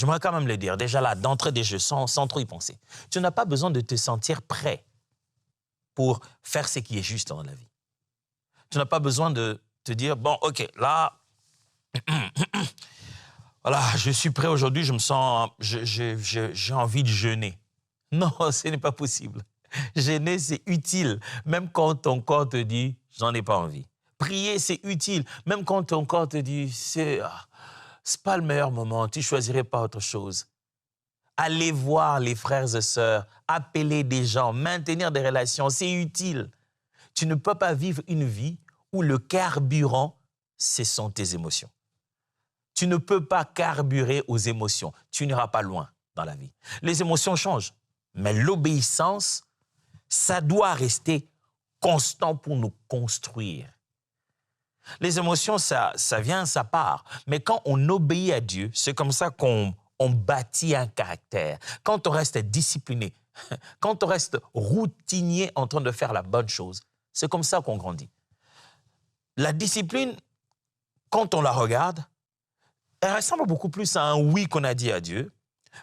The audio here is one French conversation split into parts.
J'aimerais quand même le dire, déjà là, d'entrée des jeux, sans trop y penser. Tu n'as pas besoin de te sentir prêt pour faire ce qui est juste dans la vie. Tu n'as pas besoin de te dire, bon, OK, là, voilà, je suis prêt aujourd'hui, je me sens, j'ai envie de jeûner. Non, ce n'est pas possible. Jeûner, c'est utile, même quand ton corps te dit, j'en ai pas envie. Prier, c'est utile, même quand ton corps te dit, c'est pas le meilleur moment, tu choisirais pas autre chose. Aller voir les frères et sœurs, appeler des gens, maintenir des relations, c'est utile. Tu ne peux pas vivre une vie où le carburant, ce sont tes émotions. Tu ne peux pas carburer aux émotions. Tu n'iras pas loin dans la vie. Les émotions changent, mais l'obéissance, ça doit rester constant pour nous construire. Les émotions, ça vient, ça part. Mais quand on obéit à Dieu, c'est comme ça qu'on bâtit un caractère. Quand on reste discipliné, quand on reste routinier en train de faire la bonne chose, c'est comme ça qu'on grandit. La discipline, quand on la regarde, elle ressemble beaucoup plus à un oui qu'on a dit à Dieu,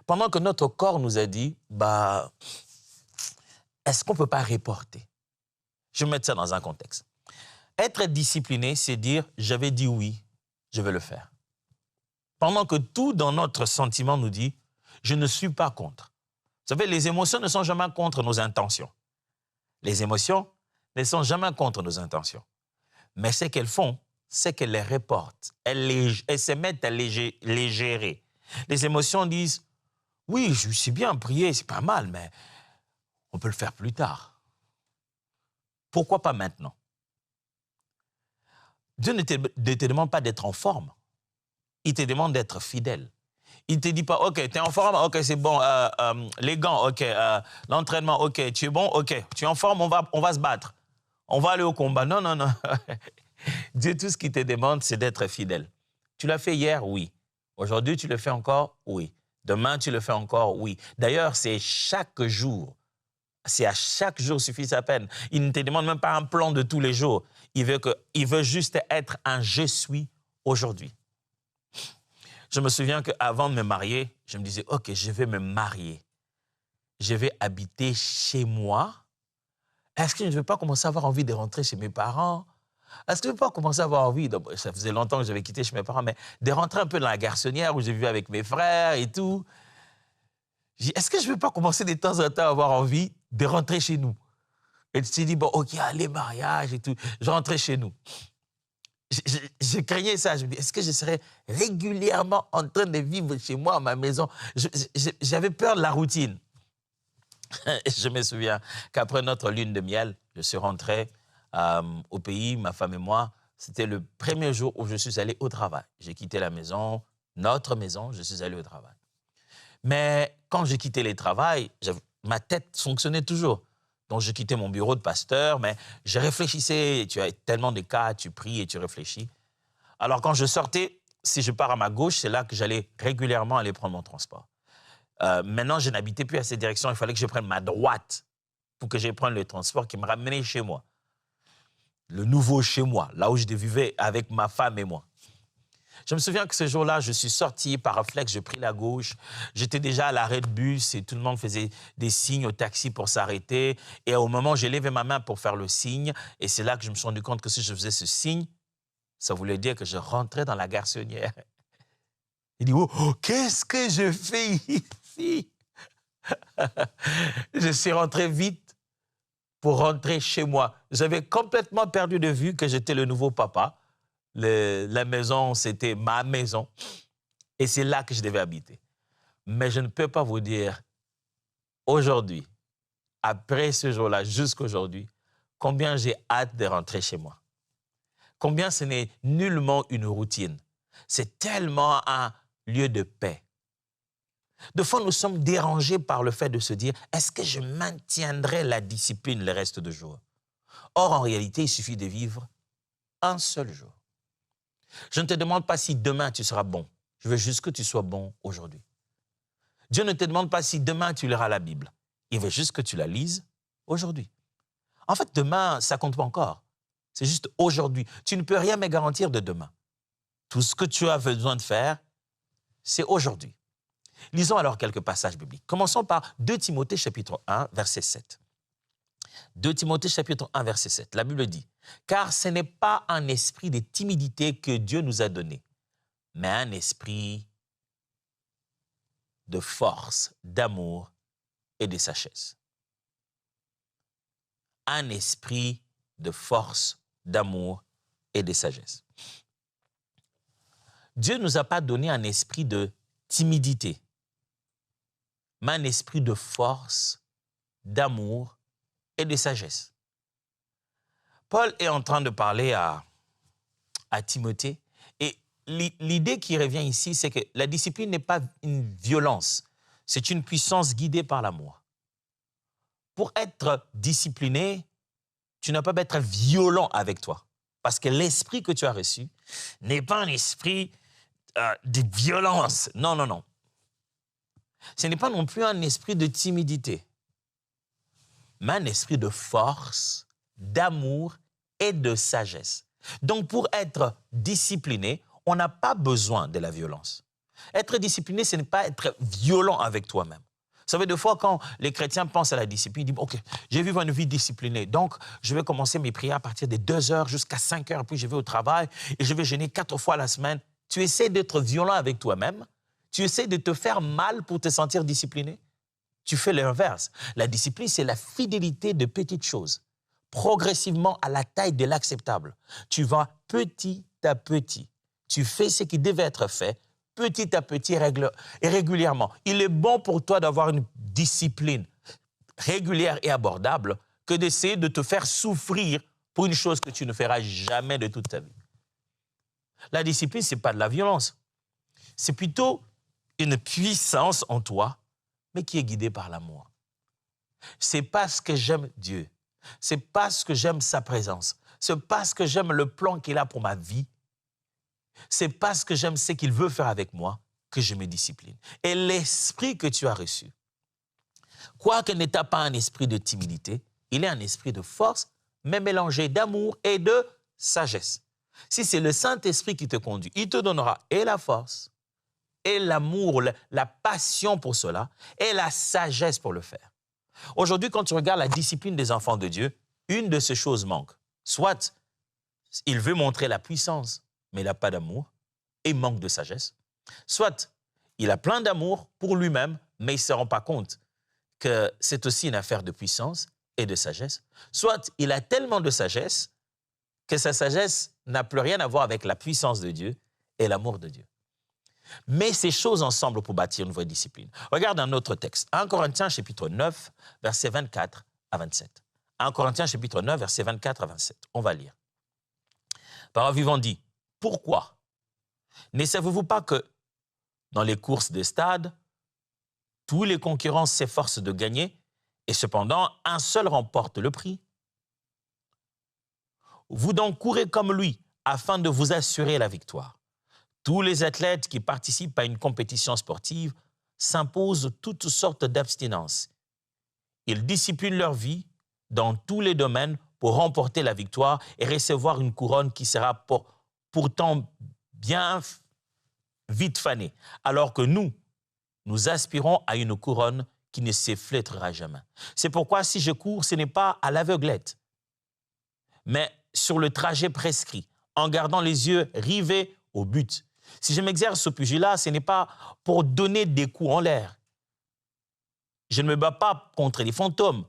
pendant que notre corps nous a dit, est-ce qu'on ne peut pas reporter? Je vais mettre ça dans un contexte. Être discipliné, c'est dire, j'avais dit oui, je vais le faire. Pendant que tout dans notre sentiment nous dit, je ne suis pas contre. Vous savez, les émotions ne sont jamais contre nos intentions. Les émotions ne sont jamais contre nos intentions. Mais ce qu'elles font, c'est qu'elles les reportent. Elles se mettent à les gérer. Les émotions disent, oui, je suis bien prié, c'est pas mal, mais on peut le faire plus tard. Pourquoi pas maintenant? Dieu ne te demande pas d'être en forme. Il te demande d'être fidèle. Il ne te dit pas, OK, tu es en forme, OK, c'est bon, les gants, OK, l'entraînement, OK, tu es bon, OK, tu es en forme, on va se battre. On va aller au combat. Non, non, non. Dieu, tout ce qu'il te demande, c'est d'être fidèle. Tu l'as fait hier, oui. Aujourd'hui, tu le fais encore, oui. Demain, tu le fais encore, oui. D'ailleurs, c'est chaque jour. C'est à chaque jour suffit sa peine. Il ne te demande même pas un plan de tous les jours. Il veut juste être un « je suis » aujourd'hui. Je me souviens qu'avant de me marier, je me disais, OK, je vais me marier. Je vais habiter chez moi. Est-ce que je ne vais pas commencer à avoir envie de rentrer chez mes parents? Est-ce que je ne vais pas commencer à avoir envie, ça faisait longtemps que j'avais quitté chez mes parents, mais de rentrer un peu dans la garçonnière où j'ai vécu avec mes frères et tout. Est-ce que je ne vais pas commencer de temps en temps à avoir envie de rentrer chez nous? Et tu te dis, bon, OK, allez, mariage et tout, je rentrais chez nous. Je craignais ça. Je me dis, est-ce que je serais régulièrement en train de vivre chez moi, à ma maison? J'avais peur de la routine. Je me souviens qu'après notre lune de miel, je suis rentré au pays, ma femme et moi. C'était le premier jour où je suis allé au travail. J'ai quitté la maison, notre maison, je suis allé au travail. Mais quand j'ai quitté le travail, ma tête fonctionnait toujours. Donc, je quittais mon bureau de pasteur, mais je réfléchissais. Tu as tellement de cas, tu pries et tu réfléchis. Alors, quand je sortais, si je pars à ma gauche, c'est là que j'allais régulièrement aller prendre mon transport. Maintenant, je n'habitais plus à cette direction. Il fallait que je prenne ma droite pour que je prenne le transport qui me ramenait chez moi. Le nouveau chez moi, là où je vivais avec ma femme et moi. Je me souviens que ce jour-là, je suis sorti par réflexe, j'ai pris la gauche. J'étais déjà à l'arrêt de bus et tout le monde faisait des signes au taxi pour s'arrêter. Et au moment où j'ai levé ma main pour faire le signe, et c'est là que je me suis rendu compte que si je faisais ce signe, ça voulait dire que je rentrais dans la garçonnière. Il dit, oh, qu'est-ce que je fais ici? Je suis rentré vite pour rentrer chez moi. J'avais complètement perdu de vue que j'étais le nouveau papa. La maison, c'était ma maison. Et c'est là que je devais habiter. Mais je ne peux pas vous dire, aujourd'hui, après ce jour-là, jusqu'aujourd'hui, combien j'ai hâte de rentrer chez moi. Combien ce n'est nullement une routine. C'est tellement un lieu de paix. Des fois, nous sommes dérangés par le fait de se dire, est-ce que je maintiendrai la discipline le reste du jour? Or, en réalité, il suffit de vivre un seul jour. Je ne te demande pas si demain tu seras bon. Je veux juste que tu sois bon aujourd'hui. Dieu ne te demande pas si demain tu liras la Bible. Il veut juste que tu la lises aujourd'hui. En fait, demain, ça ne compte pas encore. C'est juste aujourd'hui. Tu ne peux rien me garantir de demain. Tout ce que tu as besoin de faire, c'est aujourd'hui. Lisons alors quelques passages bibliques. Commençons par 2 Timothée chapitre 1, verset 7. 2 Timothée chapitre 1, verset 7. La Bible dit, « Car ce n'est pas un esprit de timidité que Dieu nous a donné, mais un esprit de force, d'amour et de sagesse. » Un esprit de force, d'amour et de sagesse. Dieu ne nous a pas donné un esprit de timidité, mais un esprit de force, d'amour et de sagesse. Paul est en train de parler à Timothée et l'idée qui revient ici, c'est que la discipline n'est pas une violence, c'est une puissance guidée par l'amour. Pour être discipliné, tu n'as pas à être violent avec toi. Parce que l'esprit que tu as reçu n'est pas un esprit de violence. Non, non, non. Ce n'est pas non plus un esprit de timidité, mais un esprit de force, d'amour et de sagesse. Donc, pour être discipliné, on n'a pas besoin de la violence. Être discipliné, ce n'est pas être violent avec toi-même. Vous savez, des fois, quand les chrétiens pensent à la discipline, ils disent « Ok, j'ai vécu une vie disciplinée, donc je vais commencer mes prières à partir de 2 heures jusqu'à 5 heures, puis je vais au travail et je vais jeûner 4 fois la semaine. » Tu essaies d'être violent avec toi-même, tu essaies de te faire mal pour te sentir discipliné. Tu fais l'inverse. La discipline, c'est la fidélité de petites choses, progressivement à la taille de l'acceptable. Tu vas petit à petit. Tu fais ce qui devait être fait, petit à petit et régulièrement. Il est bon pour toi d'avoir une discipline régulière et abordable que d'essayer de te faire souffrir pour une chose que tu ne feras jamais de toute ta vie. La discipline, ce n'est pas de la violence. C'est plutôt une puissance en toi, mais qui est guidée par l'amour. C'est parce que j'aime Dieu. C'est parce que j'aime sa présence. C'est parce que j'aime le plan qu'il a pour ma vie. C'est parce que j'aime ce qu'il veut faire avec moi que je me discipline. Et l'esprit que tu as reçu, quoique n'étant pas un esprit de timidité, il est un esprit de force, mais mélangé d'amour et de sagesse. Si c'est le Saint-Esprit qui te conduit, il te donnera et la force, et l'amour, la passion pour cela, et la sagesse pour le faire. Aujourd'hui, quand tu regardes la discipline des enfants de Dieu, une de ces choses manque. Soit il veut montrer la puissance, mais il n'a pas d'amour et manque de sagesse. Soit il a plein d'amour pour lui-même, mais il ne se rend pas compte que c'est aussi une affaire de puissance et de sagesse. Soit il a tellement de sagesse que sa sagesse n'a plus rien à voir avec la puissance de Dieu et l'amour de Dieu. Mets ces choses ensemble pour bâtir une vraie discipline. Regarde un autre texte. 1 Corinthiens chapitre 9, versets 24 à 27. 1 Corinthiens chapitre 9, versets 24 à 27. On va lire. Parole vivante dit, « Pourquoi ne savez-vous pas que dans les courses des stades, tous les concurrents s'efforcent de gagner et cependant un seul remporte le prix? Vous donc courez comme lui afin de vous assurer la victoire. Tous les athlètes qui participent à une compétition sportive s'imposent toutes sortes d'abstinences. Ils disciplinent leur vie dans tous les domaines pour remporter la victoire et recevoir une couronne qui sera pourtant bien vite fanée, alors que nous aspirons à une couronne qui ne s'efflétrera jamais. C'est pourquoi si je cours, ce n'est pas à l'aveuglette, mais sur le trajet prescrit, en gardant les yeux rivés au but. Si je m'exerce au pugilat, ce n'est pas pour donner des coups en l'air. Je ne me bats pas contre les fantômes.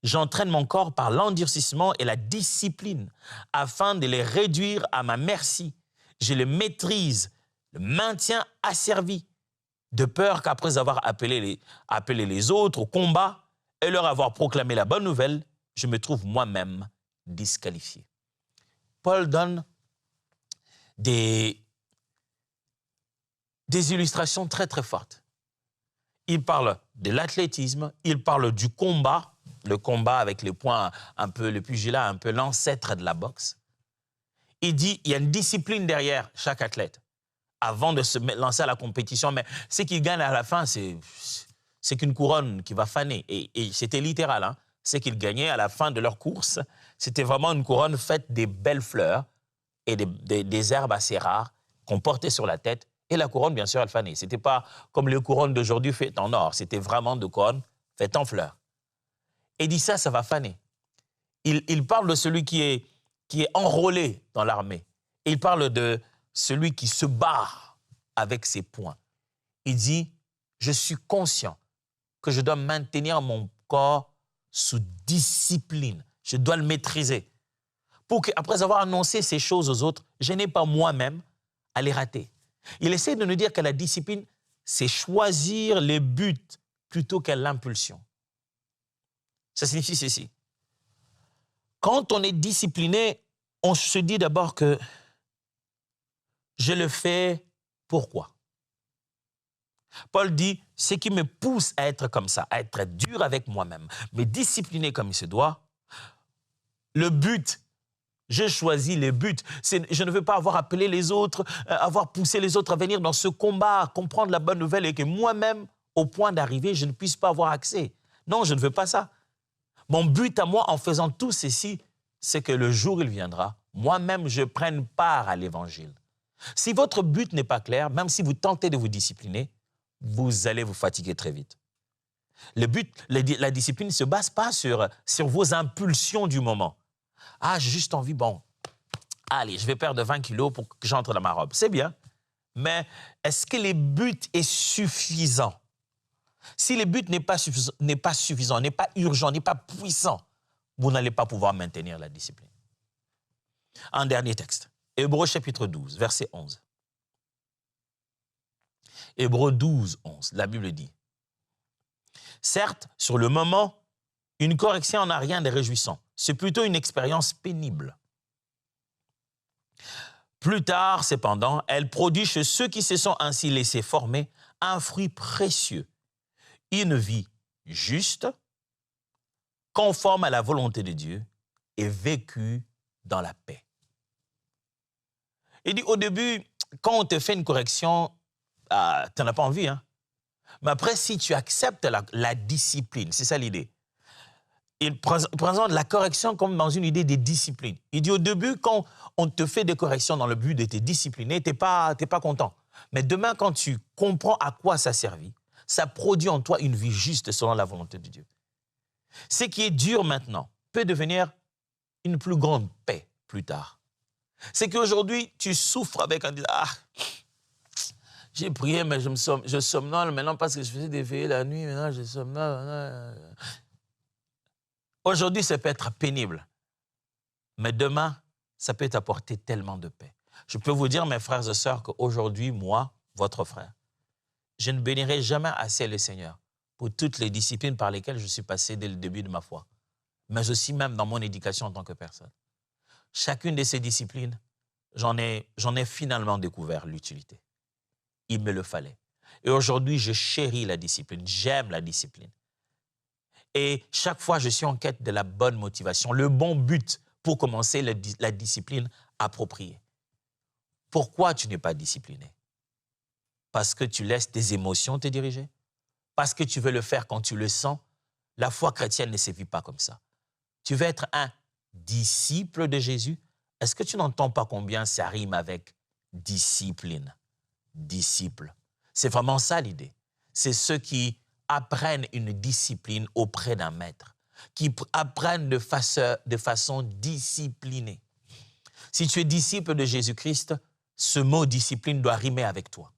J'entraîne mon corps par l'endurcissement et la discipline afin de les réduire à ma merci. Je les maîtrise, le maintiens asservi, de peur qu'après avoir appelé les autres au combat et leur avoir proclamé la bonne nouvelle, je me trouve moi-même disqualifié. Paul donne des illustrations très très fortes. Il parle de l'athlétisme, il parle du combat, le combat avec les poings, un peu le pugilat, un peu l'ancêtre de la boxe. Il dit qu'il y a une discipline derrière chaque athlète avant de se lancer à la compétition, mais ce qu'il gagne à la fin, c'est qu'une couronne qui va faner. Et c'était littéral, hein. Ce qu'ils gagnaient à la fin de leur course, c'était vraiment une couronne faite des belles fleurs et des herbes assez rares qu'on portait sur la tête Et la couronne, bien sûr, elle fanait. Ce n'était pas comme les couronnes d'aujourd'hui faites en or. C'était vraiment de couronnes faites en fleurs. Et il dit ça va faner. Il parle de celui qui est enrôlé dans l'armée. Il parle de celui qui se bat avec ses poings. Il dit, je suis conscient que je dois maintenir mon corps sous discipline. Je dois le maîtriser. Pour qu'après avoir annoncé ces choses aux autres, je n'ai pas moi-même à les rater. Il essaie de nous dire que la discipline, c'est choisir les buts plutôt que l'impulsion. Ça signifie ceci. Quand on est discipliné, on se dit d'abord que je le fais pourquoi? Paul dit, ce qui me pousse à être comme ça, à être dur avec moi-même, me discipliner comme il se doit, le but, je choisis les buts. Je ne veux pas avoir appelé les autres, avoir poussé les autres à venir dans ce combat, à comprendre la bonne nouvelle et que moi-même, au point d'arriver, je ne puisse pas avoir accès. Non, je ne veux pas ça. Mon but à moi, en faisant tout ceci, c'est que le jour où il viendra, moi-même, je prenne part à l'évangile. Si votre but n'est pas clair, même si vous tentez de vous discipliner, vous allez vous fatiguer très vite. Le but, la discipline ne se base pas sur vos impulsions du moment. Ah, j'ai juste envie, bon, allez, je vais perdre 20 kilos pour que j'entre dans ma robe. C'est bien, mais est-ce que le but est suffisant? Si le but n'est pas suffisant, n'est pas urgent, n'est pas puissant, vous n'allez pas pouvoir maintenir la discipline. Un dernier texte, Hébreux chapitre 12, verset 11. Hébreux 12, 11, la Bible dit, « Certes, sur le moment, une correction n'a rien de réjouissant. C'est plutôt une expérience pénible. Plus tard, cependant, elle produit chez ceux qui se sont ainsi laissés former un fruit précieux, une vie juste, conforme à la volonté de Dieu et vécue dans la paix. » Il dit, au début, quand on te fait une correction, tu n'en as pas envie, hein? Mais après, si tu acceptes la discipline, c'est ça l'idée. Il présente la correction comme dans une idée de discipline. Il dit au début, quand on te fait des corrections dans le but de te discipliner, tu n'es pas content. Mais demain, quand tu comprends à quoi ça servit, ça produit en toi une vie juste selon la volonté de Dieu. Ce qui est dur maintenant peut devenir une plus grande paix plus tard. C'est qu'aujourd'hui, tu souffres avec un disant, ah, j'ai prié, mais je somnole maintenant parce que je faisais des veillées la nuit, maintenant je somnole. Aujourd'hui, ça peut être pénible, mais demain, ça peut t'apporter tellement de paix. Je peux vous dire, mes frères et sœurs, qu'aujourd'hui, moi, votre frère, je ne bénirai jamais assez le Seigneur pour toutes les disciplines par lesquelles je suis passé dès le début de ma foi, mais aussi même dans mon éducation en tant que personne. Chacune de ces disciplines, j'en ai finalement découvert l'utilité. Il me le fallait. Et aujourd'hui, je chéris la discipline, j'aime la discipline. Et chaque fois, je suis en quête de la bonne motivation, le bon but pour commencer la discipline appropriée. Pourquoi tu n'es pas discipliné? Parce que tu laisses tes émotions te diriger? Parce que tu veux le faire quand tu le sens? La foi chrétienne ne se vit pas comme ça. Tu veux être un disciple de Jésus? Est-ce que tu n'entends pas combien ça rime avec discipline? Disciple. C'est vraiment ça l'idée. C'est ceux qui apprennent une discipline auprès d'un maître, qui apprennent de façon disciplinée. Si tu es disciple de Jésus-Christ, ce mot discipline doit rimer avec toi.